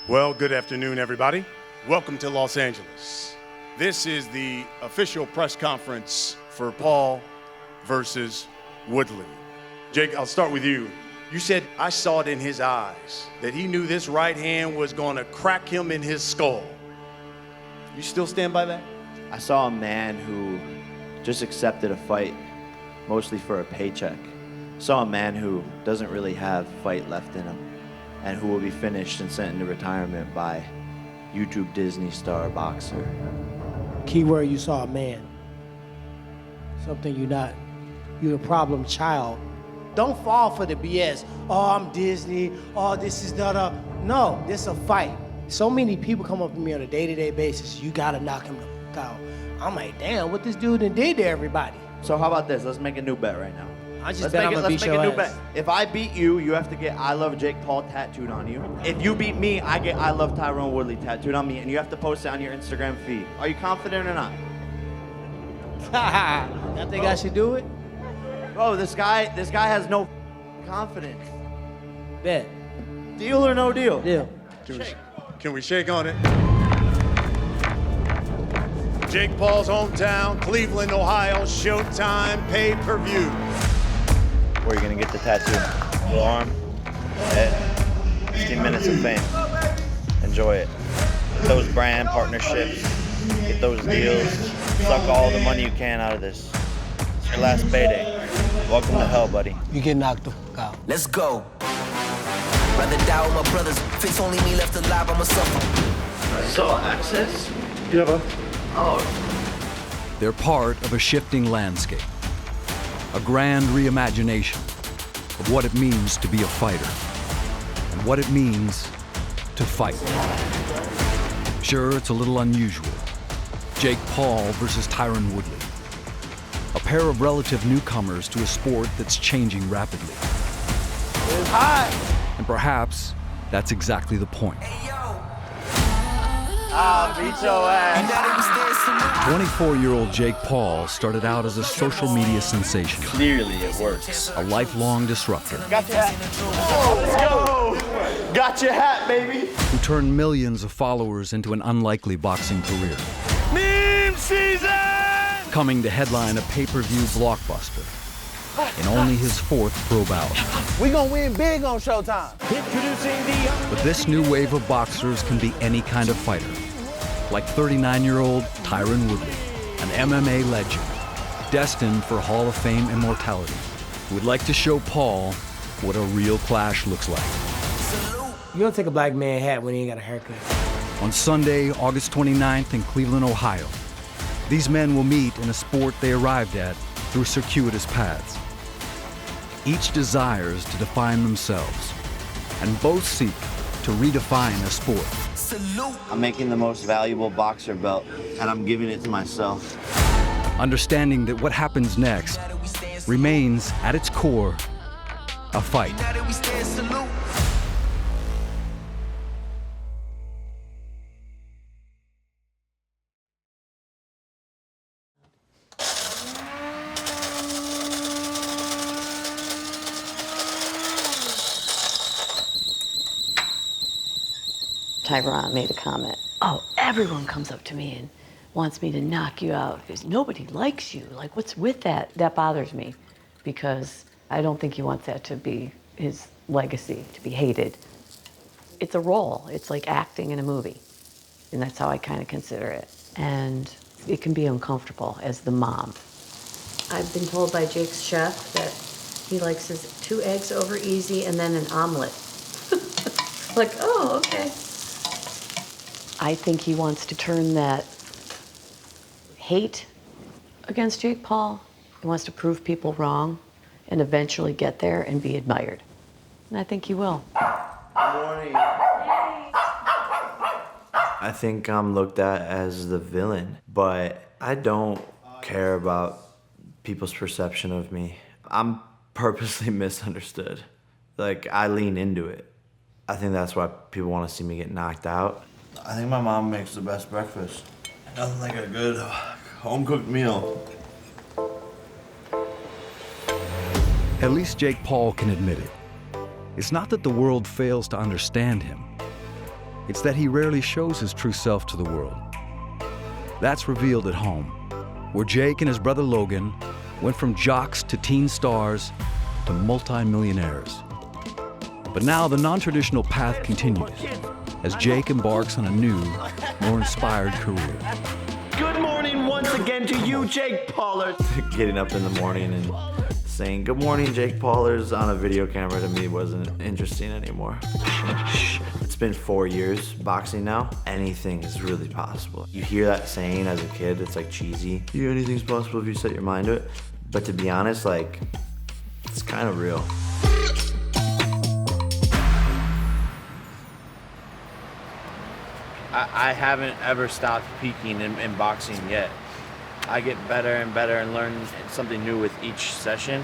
Well, good afternoon, everybody. Welcome to Los Angeles. This is the official press conference for Paul versus Woodley. Jake, I'll start with you. You said, I saw it in his eyes, that he knew this right hand was gonna crack him in his skull. You still stand by that? I saw a man who just accepted a fight, mostly for a paycheck. Saw a man who doesn't really have fight left in him, and who will be finished and sent into retirement by YouTube Disney star boxer. Keyword, you saw a man. Something you're a problem child. Don't fall for the BS. Oh, I'm Disney. Oh, this is the. No, this is a fight. So many people come up to me on a day-to-day basis. You gotta knock him the fuck out. I'm like, damn, what this dude done did to everybody? So how about this? Let's make a new bet right now. I just bet I'm gonna beat your ass. Let's make a new bet. If I beat you, you have to get I Love Jake Paul tattooed on you. If you beat me, I get I Love Tyron Woodley tattooed on me, and you have to post it on your Instagram feed. Are you confident or not? I think I should do it. Bro, this guy has no confidence. Bet. Deal or no deal? Deal. Can we shake on it? Jake Paul's hometown, Cleveland, Ohio, Showtime pay-per-view. Where are you gonna get the tattoo? Your arm, head, 15 minutes of fame. Enjoy it. Get those brand partnerships, get those deals, suck all the money you can out of this. It's your last payday. Welcome to hell, buddy. You get knocked the fuck out. Let's go. Rather die with my brothers. If it's only me left alive, I'ma suffer. So, access? Yeah, bud. Oh. They're part of a shifting landscape, a grand reimagination of what it means to be a fighter and what it means to fight. Sure, it's a little unusual. Jake Paul versus Tyron Woodley. A pair of relative newcomers to a sport that's changing rapidly. It's hot. And perhaps that's exactly the point. Beat your ass. 24-year-old Jake Paul started out as a social media sensation. Clearly it works. A lifelong disruptor Got your hat. Oh, let's go. Got your hat, baby. who turned millions of followers into an unlikely boxing career. Meme season! Coming to headline a pay-per-view blockbuster in only his fourth pro bout. We gonna win big on Showtime. But this new wave of boxers can be any kind of fighter. Like 39-year-old Tyron Woodley, an MMA legend, destined for Hall of Fame immortality, who would like to show Paul what a real clash looks like. You don't take a black man hat when he ain't got a haircut. On Sunday, August 29th in Cleveland, Ohio, these men will meet in a sport they arrived at through circuitous paths. Each desires to define themselves, and both seek to redefine a sport. I'm making the most valuable boxer belt, and I'm giving it to myself. Understanding that what happens next remains, at its core, a fight. Tyron made a comment. Oh, everyone comes up to me and wants me to knock you out because nobody likes you. Like, what's with that? That bothers me because I don't think he wants that to be his legacy, to be hated. It's a role. It's like acting in a movie. And that's how I kind of consider it. And it can be uncomfortable as the mom. I've been told by Jake's chef that he likes his 2 eggs over easy and then an omelet. Like, oh, okay. I think he wants to turn that hate against Jake Paul. He wants to prove people wrong and eventually get there and be admired. And I think he will. Morning. I think I'm looked at as the villain, but I don't care about people's perception of me. I'm purposely misunderstood. Like, I lean into it. I think that's why people want to see me get knocked out. I think my mom makes the best breakfast. Nothing like a good home-cooked meal. At least Jake Paul can admit it. It's not that the world fails to understand him. it's that he rarely shows his true self to the world. That's revealed at home, where Jake and his brother Logan went from jocks to teen stars to multi-millionaires. But now the non-traditional path continues as Jake embarks on a new, more inspired career. Good morning once again to you, Jake Paulers. Getting up in the morning and saying good morning, Jake Paulers on a video camera to me wasn't interesting anymore. It's been 4 years boxing now. Anything is really possible. You hear that saying as a kid, it's like cheesy. Anything's possible if you set your mind to it. But to be honest, like, it's kind of real. I haven't ever stopped peaking in boxing yet. I get better and better and learn something new with each session.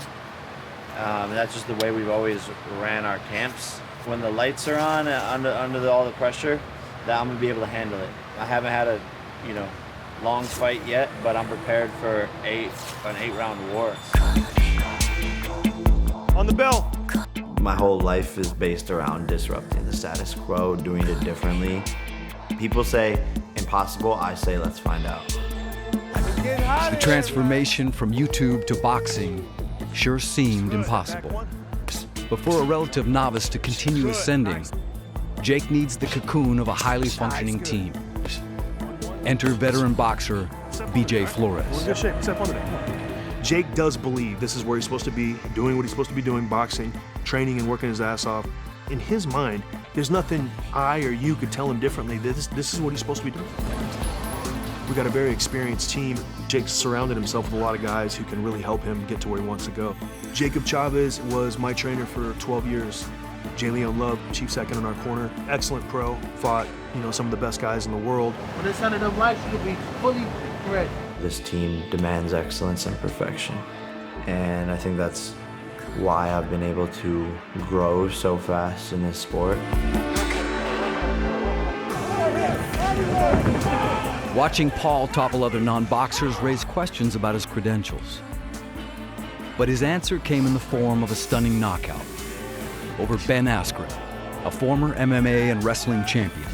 That's just the way we've always ran our camps. When the lights are on, under all the pressure, that I'm gonna be able to handle it. I haven't had a, long fight yet, but I'm prepared for an 8-round war. On the bell. My whole life is based around disrupting the status quo, doing it differently. People say impossible, I say let's find out. The transformation from YouTube to boxing sure seemed impossible. But for a relative novice to continue ascending, Jake needs the cocoon of a highly functioning team. Enter veteran boxer BJ Flores. Good shape. Let's have fun today. Jake does believe this is where he's supposed to be, doing what he's supposed to be doing, boxing, training and working his ass off. In his mind, there's nothing I or you could tell him differently. This is what he's supposed to be doing. We got a very experienced team. Jake's surrounded himself with a lot of guys who can really help him get to where he wants to go. Jacob Chavez was my trainer for 12 years. Jay Leon Love, chief second in our corner. Excellent pro, fought, some of the best guys in the world. When it's under the lights, you'll be fully ready. This team demands excellence and perfection. And I think that's why I've been able to grow so fast in this sport. Watching Paul topple other non-boxers raised questions about his credentials. But his answer came in the form of a stunning knockout over Ben Askren, a former MMA and wrestling champion,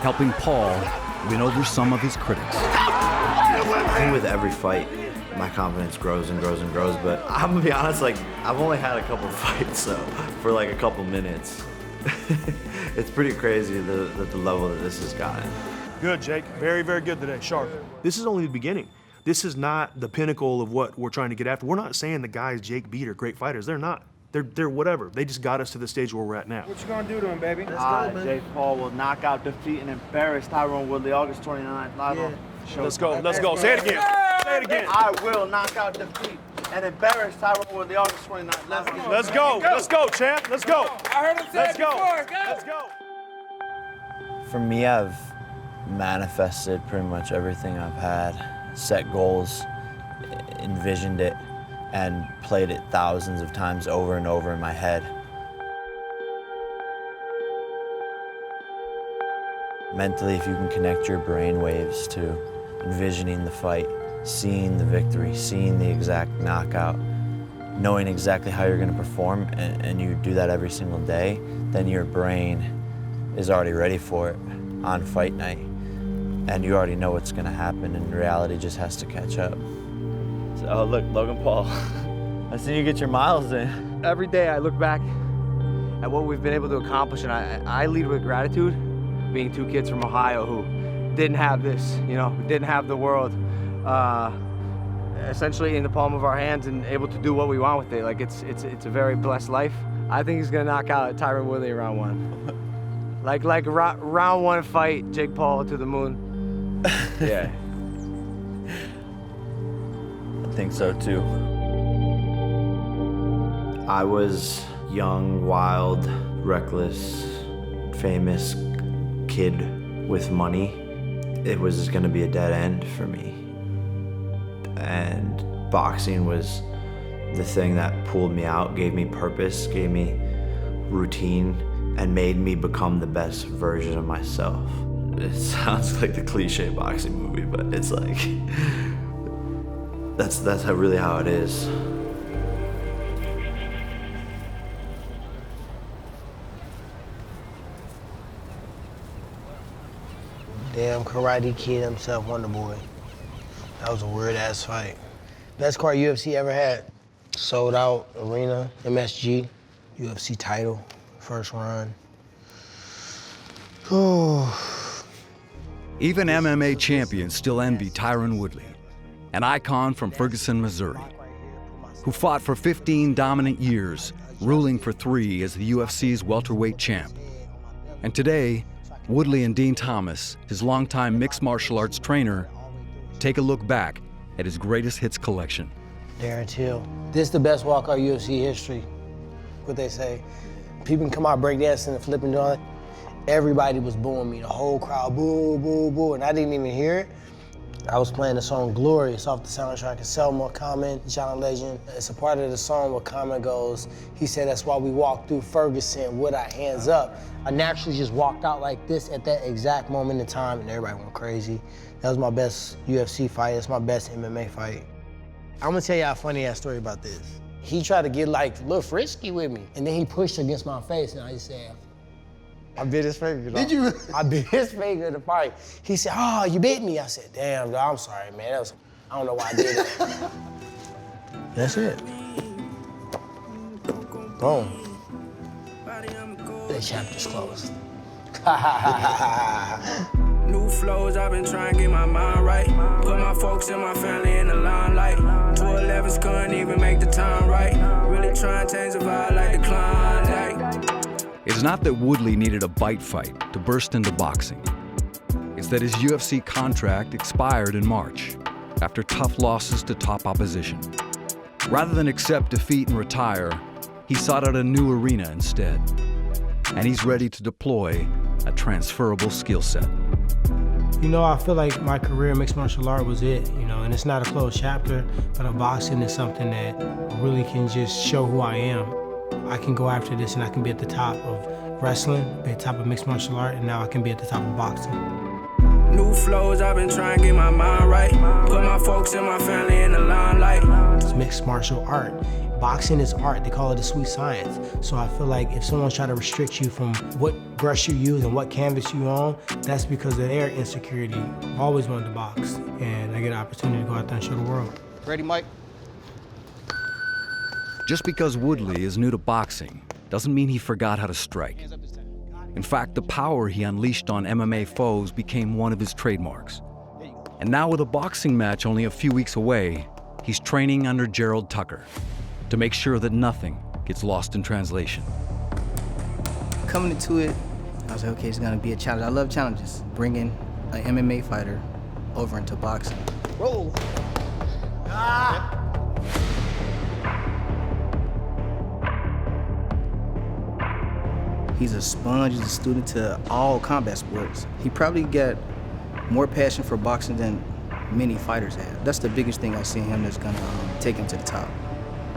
helping Paul win over some of his critics. I think with every fight, my confidence grows and grows and grows, but I'm gonna be honest, I've only had a couple fights, so for a couple minutes. It's pretty crazy the level that this has gotten. Good, Jake. Very, very good today. Sharp. This is only the beginning. This is not the pinnacle of what we're trying to get after. We're not saying the guys Jake beat are great fighters. They're not. They're whatever. They just got us to the stage where we're at now. What you gonna do to him, baby? Jake Paul will knock out, defeat, and embarrass Tyrone Woodley August 29th. Yeah. Let's go. Let's go. Say it again. Say it again. I will knock out, defeat, and embarrass Tyrone Woodley August 29th. Let's go. Let's go, champ. Let's go. I heard him say Let's it go. before. Let's go. For me, I've manifested pretty much everything I've had, set goals, envisioned it, and played it thousands of times over and over in my head. Mentally, if you can connect your brain waves to envisioning the fight, seeing the victory, seeing the exact knockout, knowing exactly how you're going to perform, and you do that every single day, then your brain is already ready for it on fight night. And you already know what's going to happen, and reality just has to catch up. So, oh, look, Logan Paul. I seen you get your miles in. Every day I look back at what we've been able to accomplish, and I lead with gratitude, being two kids from Ohio who didn't have this, didn't have the world essentially in the palm of our hands and able to do what we want with it. It's a very blessed life. I think he's gonna knock out Tyron Woodley in round one. Round one fight, Jake Paul to the moon. Yeah. I think so too. I was young, wild, reckless, famous kid with money. It was just gonna be a dead end for me. And boxing was the thing that pulled me out, gave me purpose, gave me routine, and made me become the best version of myself. It sounds like the cliche boxing movie, but it's like, that's really how it is. Damn Karate Kid himself, Wonder Boy. That was a weird-ass fight. Best card UFC ever had. Sold out, arena, MSG, UFC title, first run. Even MMA champions still envy Tyron Woodley, an icon from Ferguson, Missouri, who fought for 15 dominant years, ruling for 3 as the UFC's welterweight champ. And today, Woodley and Dean Thomas, his longtime mixed martial arts trainer, take a look back at his greatest hits collection. Darren Till. This is the best walkout UFC history. What they say. People can come out breakdancing and flipping on. Everybody was booing me. The whole crowd, boo, boo, boo, and I didn't even hear it. I was playing the song Glorious off the soundtrack of Selma, Common, John Legend. It's a part of the song where Common goes, he said, that's why we walked through Ferguson with our hands up. I naturally just walked out like this at that exact moment in time, and everybody went crazy. That was my best UFC fight. It's my best MMA fight. I'm gonna tell you a funny ass story about this. He tried to get like a little frisky with me, and then he pushed against my face, and I just said, I bit his finger. Did you? I bit his finger in the fight. He said, oh, you bit me. I said, damn, dog, I'm sorry, man. I don't know why I did it. That's it. Boom. The chapter's closed. New flows, I've been trying to get my mind right. Put my folks and my family in the limelight. 211s couldn't even make the time right. Really trying to change the vibe like the Klondike. It's not that Woodley needed a bite fight to burst into boxing. It's that his UFC contract expired in March after tough losses to top opposition. Rather than accept defeat and retire, he sought out a new arena instead. And he's ready to deploy a transferable skill set. You know, I feel like my career in mixed martial art was it, you know, and it's not a closed chapter, but boxing is something that really can just show who I am. I can go after this and I can be at the top of wrestling, be at the top of mixed martial art, and now I can be at the top of boxing. New flows, I've been trying to get my mind right. Put my folks and my family in the limelight. It's mixed martial art. Boxing is art, they call it a sweet science. So I feel like if someone's trying to restrict you from what brush you use and what canvas you own, that's because of their insecurity. I've always wanted to box, and I get an opportunity to go out there and show the world. Ready, Mike? Just because Woodley is new to boxing doesn't mean he forgot how to strike. In fact, the power he unleashed on MMA foes became one of his trademarks. And now with a boxing match only a few weeks away, he's training under Gerald Tucker to make sure that nothing gets lost in translation. Coming into it, I was like, okay, it's gonna be a challenge. I love challenges. Bringing an MMA fighter over into boxing. Roll. Ah! He's a sponge, he's a student to all combat sports. He probably got more passion for boxing than many fighters have. That's the biggest thing I see in him that's gonna take him to the top.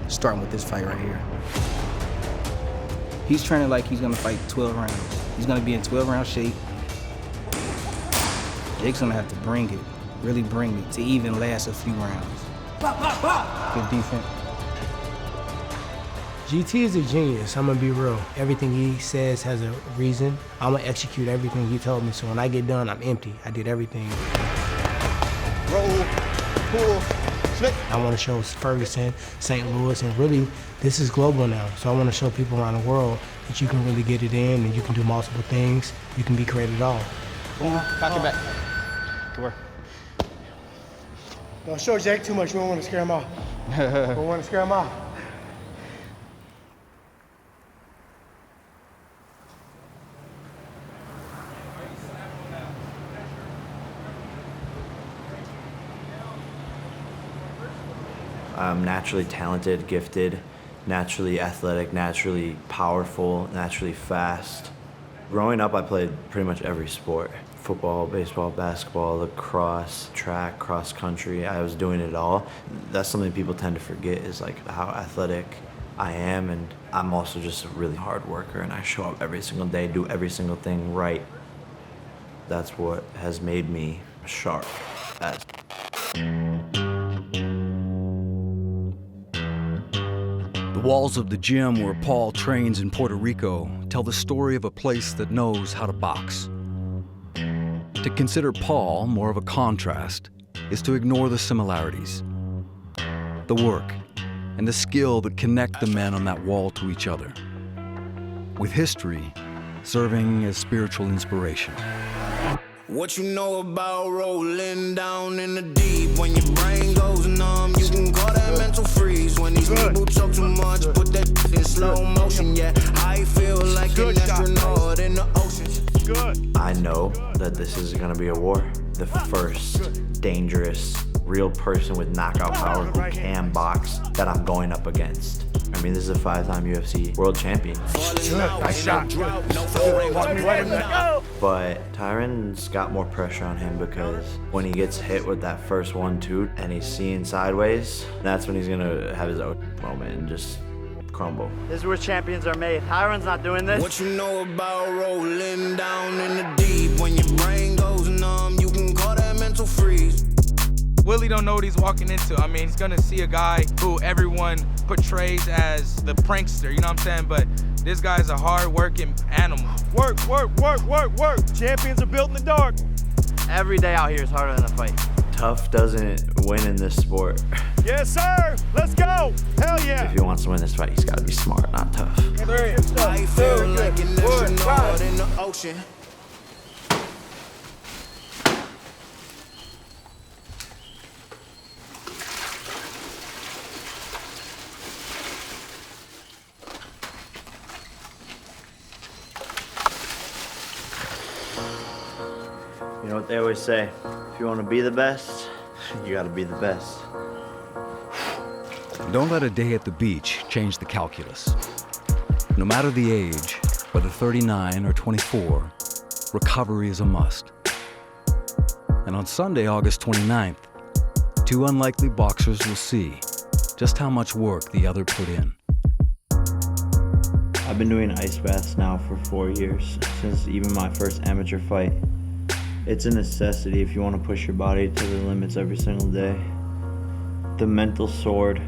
Starting with this fight right here. He's training like he's gonna fight 12 rounds. He's gonna be in 12-round shape. Jake's gonna have to bring it, really bring it, to even last a few rounds. Good defense. GT is a genius, I'm gonna be real. Everything he says has a reason. I'm gonna execute everything he told me, so when I get done, I'm empty. I did everything. Roll, pull, slip. I wanna show Ferguson, St. Louis, and really, this is global now. So I wanna show people around the world that you can really get it in and you can do multiple things. You can be great at all. Cock it back. Good work. Don't show Jake too much, we don't wanna scare him off. We don't wanna scare him off. I'm naturally talented, gifted, naturally athletic, naturally powerful, naturally fast. Growing up, I played pretty much every sport. Football, baseball, basketball, lacrosse, track, cross country. I was doing it all. That's something people tend to forget is like how athletic I am, and I'm also just a really hard worker, and I show up every single day, do every single thing right. That's what has made me sharp as. The walls of the gym where Paul trains in Puerto Rico tell the story of a place that knows how to box. To consider Paul more of a contrast is to ignore the similarities, the work, and the skill that connect the men on that wall to each other, with history serving as spiritual inspiration. What you know about rolling down in the deep? When your brain goes numb, you can call that mental freeze. When these people talk too much, put that in slow motion. Yeah, I feel like an astronaut in the ocean. I know that this is gonna be a war. The first dangerous, real person with knockout power who can box that I'm going up against. I mean, this is a 5-time UFC world champion. Nice shot. But Tyron's got more pressure on him because when he gets hit with that first 1-2 and he's seeing sideways, that's when he's gonna have his own moment and just crumble. This is where champions are made. Tyron's not doing this. What you know about rolling down in the deep? When your brain goes numb, you can call that mental freeze. Woodley don't know what he's walking into. I mean, he's gonna see a guy who everyone portrays as the prankster, you know what I'm saying? But this guy's a hard-working animal. Work. Champions are built in the dark. Every day out here is harder than a fight. Tough doesn't win in this sport. Yes, sir. Let's go. Hell yeah. If he wants to win this fight, he's gotta be smart, not tough. I feel like an astronaut in the ocean. You know what they always say, if you want to be the best, you gotta be the best. Don't let a day at the beach change the calculus. No matter the age, whether 39 or 24, recovery is a must. And on Sunday, August 29th, two unlikely boxers will see just how much work the other put in. I've been doing ice baths now for 4 years, since even my first amateur fight. It's a necessity if you want to push your body to the limits every single day. The mental sword.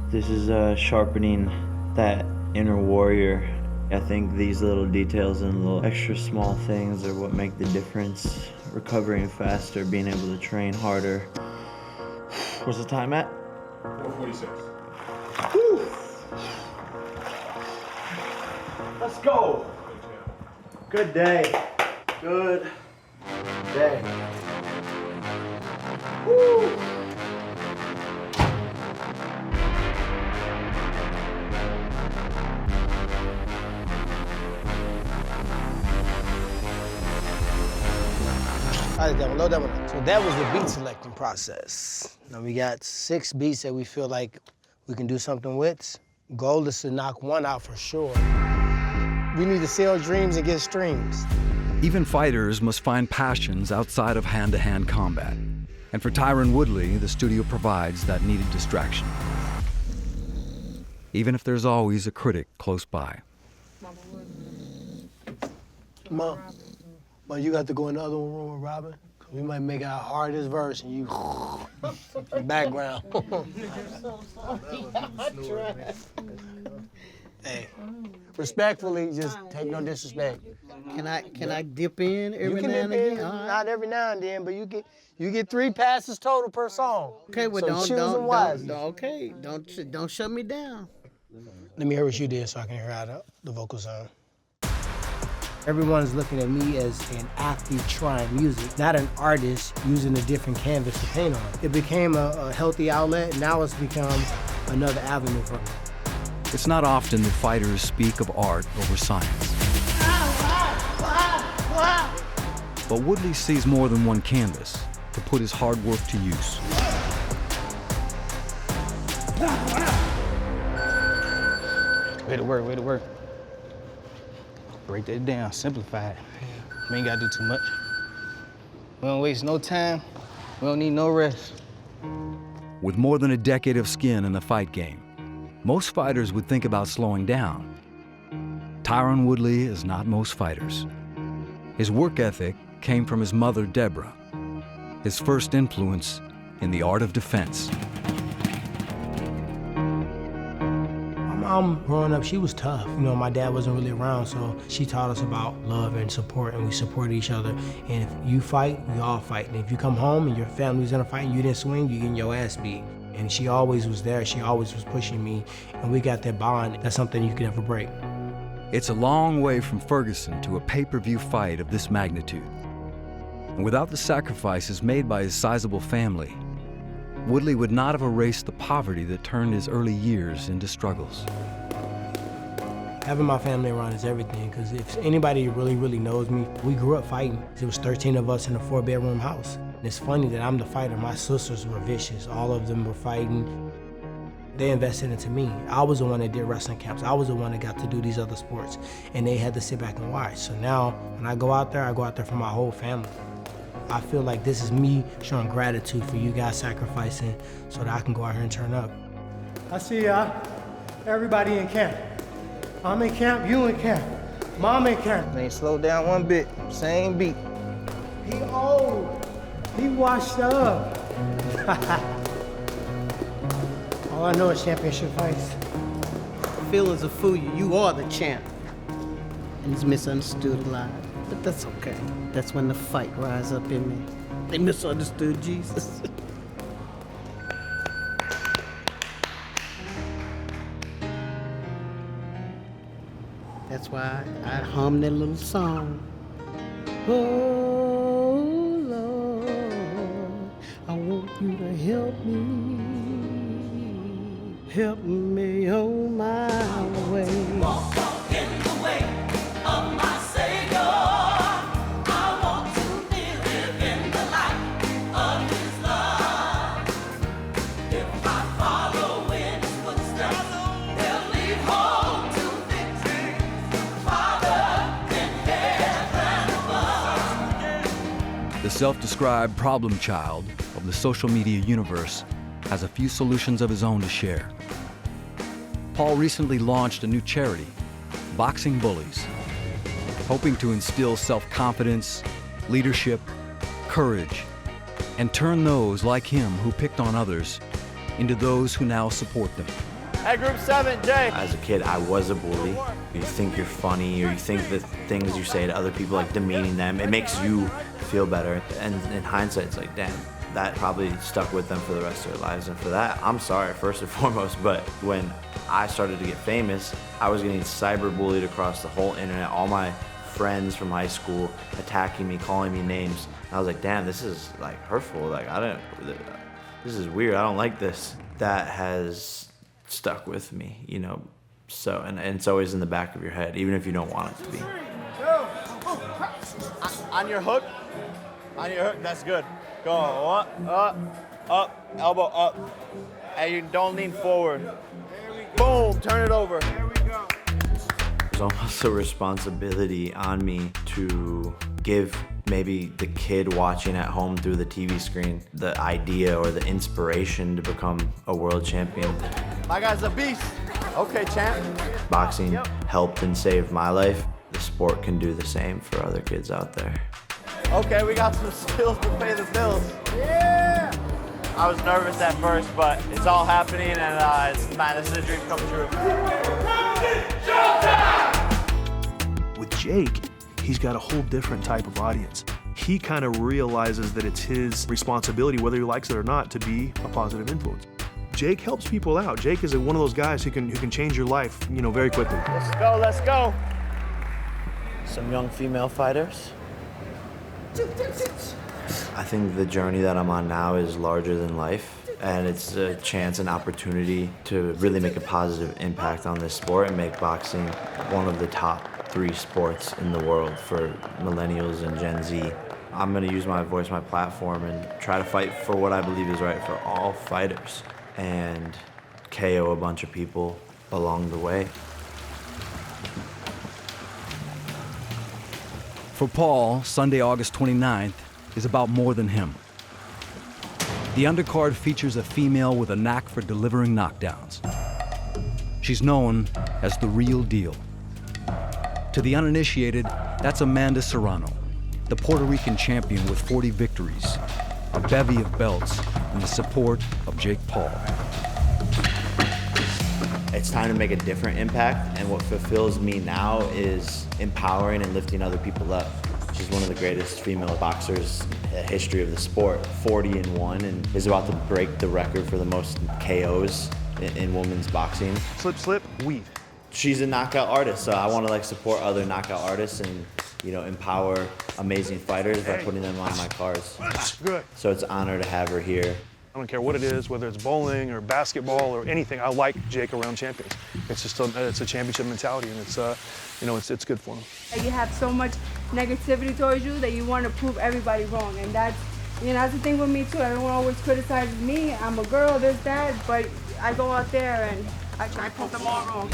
This is sharpening that inner warrior. I think these little details and little extra small things are what make the difference. Recovering faster, being able to train harder. Where's the time at? 4:46. Whew. Let's go. Good day. Good day. Woo. So that was the beat selecting process. Now we got 6 beats that we feel like we can do something with. Goal is to knock one out for sure. We need to sell dreams and get streams. Even fighters must find passions outside of hand-to-hand combat. And for Tyron Woodley, the studio provides that needed distraction. Even if there's always a critic close by. Mom, you got to go in the other room with Robin. We might make our hardest verse and you background. Hey, respectfully, just take no disrespect. Can I dip in every now and again? again? All right. Not every now and then, but you get 3 passes total per song. Okay, well so don't shut me down. Let me hear what you did so I can hear how the vocals sound. Everyone's looking at me as an athlete trying music, not an artist using a different canvas to paint on. It became a healthy outlet, and now it's become another avenue for me. It's not often that fighters speak of art over science. But Woodley sees more than one canvas to put his hard work to use. Way to work. Break that down, simplify it. We ain't gotta do too much. We don't waste no time. We don't need no rest. With more than a decade of skin in the fight game, most fighters would think about slowing down. Tyron Woodley is not most fighters. His work ethic came from his mother, Deborah, his first influence in the art of defense. My mom, growing up, she was tough. You know, my dad wasn't really around, so she taught us about love and support, and we supported each other. And if you fight, we all fight. And if you come home and your family's in a fight and you didn't swing, you're getting your ass beat. And she always was there. She always was pushing me, and we got that bond. That's something you can never break. It's a long way from Ferguson to a pay-per-view fight of this magnitude. And without the sacrifices made by his sizable family, Woodley would not have erased the poverty that turned his early years into struggles. Having my family around is everything, because if anybody really knows me, we grew up fighting. There was 13 of us in a 4-bedroom house. And it's funny that I'm the fighter. My sisters were vicious. All of them were fighting. They invested into me. I was the one that did wrestling camps. I was the one that got to do these other sports, and they had to sit back and watch. So now, when I go out there for my whole family. I feel like this is me showing gratitude for you guys sacrificing so that I can go out here and turn up. I see everybody in camp. I'm in camp, you in camp, Mom in camp. They ain't slowed down one bit, same beat. He old, he washed up. All I know is championship fights. Feelings will fool you. You are the champ. And it's misunderstood a lot. But that's okay. That's when the fight rise up in me. They misunderstood Jesus. That's why I hum that little song. Oh, Lord, I want you to help me. Help me on my way. Walk in the way of my Savior. I want to live in the light of His love. If I follow in His footsteps, they'll lead home to victory. Father in heaven above. The self-described problem child of the social media universe has a few solutions of his own to share. Paul recently launched a new charity, Boxing Bullies, hoping to instill self-confidence, leadership, courage, and turn those like him who picked on others into those who now support them. Hey, Group 7, Jay. As a kid, I was a bully. You think you're funny, or you think the things you say to other people, like demeaning them, it makes you feel better. And in hindsight, it's like, damn, that probably stuck with them for the rest of their lives. And for that, I'm sorry, first and foremost. But when I started to get famous, I was getting cyberbullied across the whole internet. All my friends from high school attacking me, calling me names. And I was like, damn, this is like hurtful. Like, this is weird. I don't like this. That has stuck with me, you know. So, and it's always in the back of your head, even if you don't want it to be. On your hook. On your hook, that's good. Go up, elbow up. And you don't lean forward. Boom, turn it over. There we go. There's almost a responsibility on me to give maybe the kid watching at home through the TV screen the idea or the inspiration to become a world champion. My guy's a beast. Okay, champ. Boxing helped and saved my life. The sport can do the same for other kids out there. Okay, we got some skills to pay the bills. Yeah! I was nervous at first, but it's all happening, and this is a dream come true. With Jake, he's got a whole different type of audience. He kind of realizes that it's his responsibility, whether he likes it or not, to be a positive influence. Jake helps people out. Jake is one of those guys who can change your life, you know, very quickly. Let's go, let's go. Some young female fighters. I think the journey that I'm on now is larger than life, and it's a chance and opportunity to really make a positive impact on this sport and make boxing one of the top 3 sports in the world for millennials and Gen Z. I'm gonna use my voice, my platform, and try to fight for what I believe is right for all fighters and KO a bunch of people along the way. For Paul, Sunday, August 29th is about more than him. The undercard features a female with a knack for delivering knockdowns. She's known as the real deal. To the uninitiated, that's Amanda Serrano, the Puerto Rican champion with 40 victories, a bevy of belts, and the support of Jake Paul. It's time to make a different impact, and what fulfills me now is empowering and lifting other people up. She's one of the greatest female boxers in the history of the sport, 40-1, and is about to break the record for the most KOs in women's boxing. Slip, slip, weave. She's a knockout artist, so I want to like support other knockout artists and, you know, empower amazing fighters by putting them on my cards. Good. So it's an honor to have her here. I don't care what it is, whether it's bowling or basketball or anything. I like Jake around champions. It's just it's a championship mentality, and it's you know, it's good for him. You have so much negativity towards you that you want to prove everybody wrong, and that's, you know, that's the thing with me too. Everyone always criticizes me. I'm a girl, this, that, but I go out there and I prove them all wrong.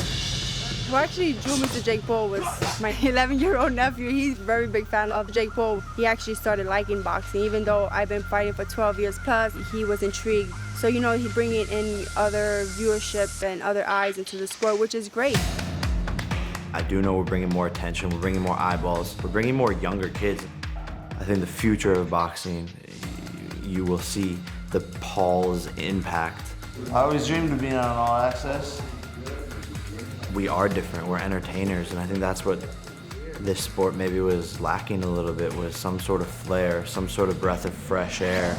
Who actually drew me to Jake Paul was my 11-year-old nephew. He's a very big fan of Jake Paul. He actually started liking boxing. Even though I've been fighting for 12 years plus, he was intrigued. So, you know, he's bringing in other viewership and other eyes into the sport, which is great. I do know we're bringing more attention, we're bringing more eyeballs, we're bringing more younger kids. I think the future of boxing, you will see the Paul's impact. I always dreamed of being on All Access. We are different, we're entertainers, and I think that's what this sport maybe was lacking a little bit, was some sort of flair, some sort of breath of fresh air.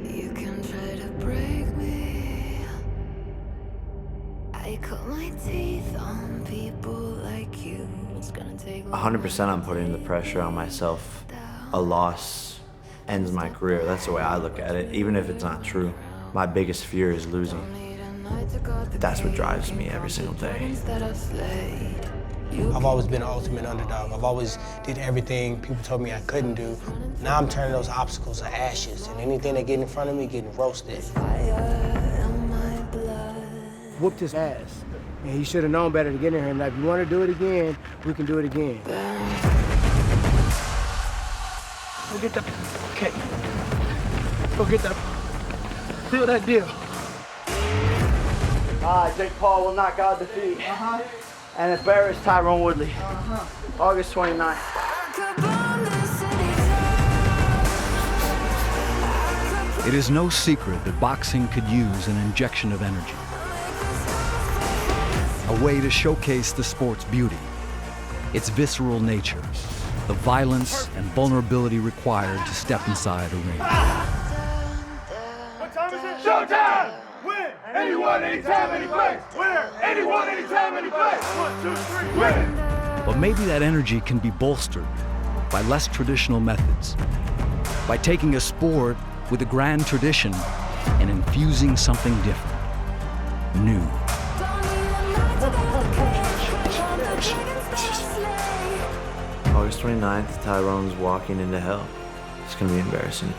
You can try to break me. I cut my teeth on people like you. It's gonna take 100% I'm putting the pressure on myself. A loss ends my career. That's the way I look at it, even if it's not true. My biggest fear is losing. That's what drives me every single day. I've always been an ultimate underdog. I've always did everything people told me I couldn't do. Now I'm turning those obstacles to ashes, and anything that get in front of me getting roasted. Whooped his ass, and he should have known better to get in here. And like, if you want to do it again, we can do it again. Go get that. Okay. Go get that. Seal that deal. Jake Paul will knock out defeat. And embarrass Tyron Woodley. August 29th. It is no secret that boxing could use an injection of energy. A way to showcase the sport's beauty, its visceral nature, the violence and vulnerability required to step inside a ring. What time is it? Showtime! Win! Anyone, anytime, any place! Winner! Anyone, anytime, any place! 1, 2, 3, win! But maybe that energy can be bolstered by less traditional methods, by taking a sport with a grand tradition and infusing something different, new. August 29th, Tyrone's walking into hell. It's gonna be embarrassing in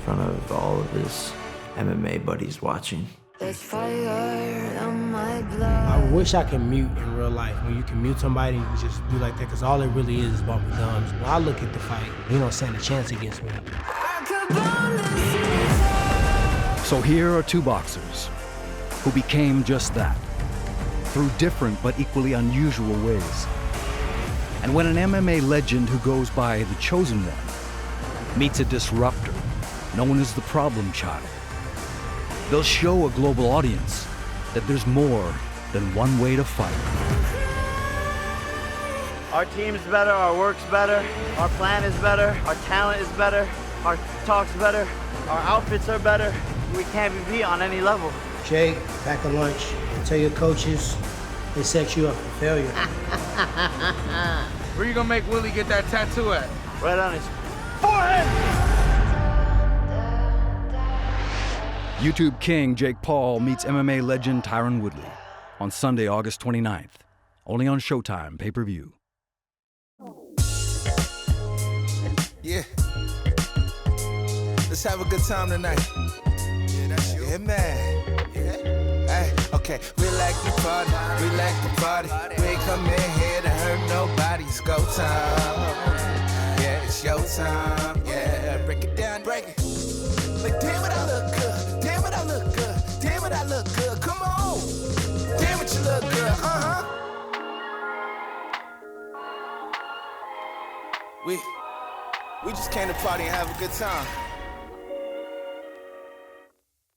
front of all of his MMA buddies watching. There's fire on my blood. I wish I could mute in real life. When you can mute somebody, you just do like that, because all it really is bumping gums. When I look at the fight, he don't stand a chance against me. So here are two boxers who became just that, through different but equally unusual ways. And when an MMA legend who goes by the Chosen One meets a disruptor known as the problem child, they'll show a global audience that there's more than one way to fight. Our team's better, our work's better, our plan is better, our talent is better, our talk's better, our outfits are better. We can't be beat on any level. Jake, back at lunch, tell your coaches they set you up for failure. Where you gonna make Willie get that tattoo at? Right on his forehead! YouTube king Jake Paul meets MMA legend Tyron Woodley on Sunday, August 29th, only on Showtime pay-per-view. Yeah. Let's have a good time tonight. Yeah, that's you. Yeah, man. Hey, okay. We like to party. We like to party. We ain't come in here to hurt nobody. It's go time. Yeah, it's your time. Yeah, break it down, break it. Like, damn it, I look good. Damn it, I look good. Damn it, I look good. Come on. Damn it, you look good. We just just came to party and have a good time.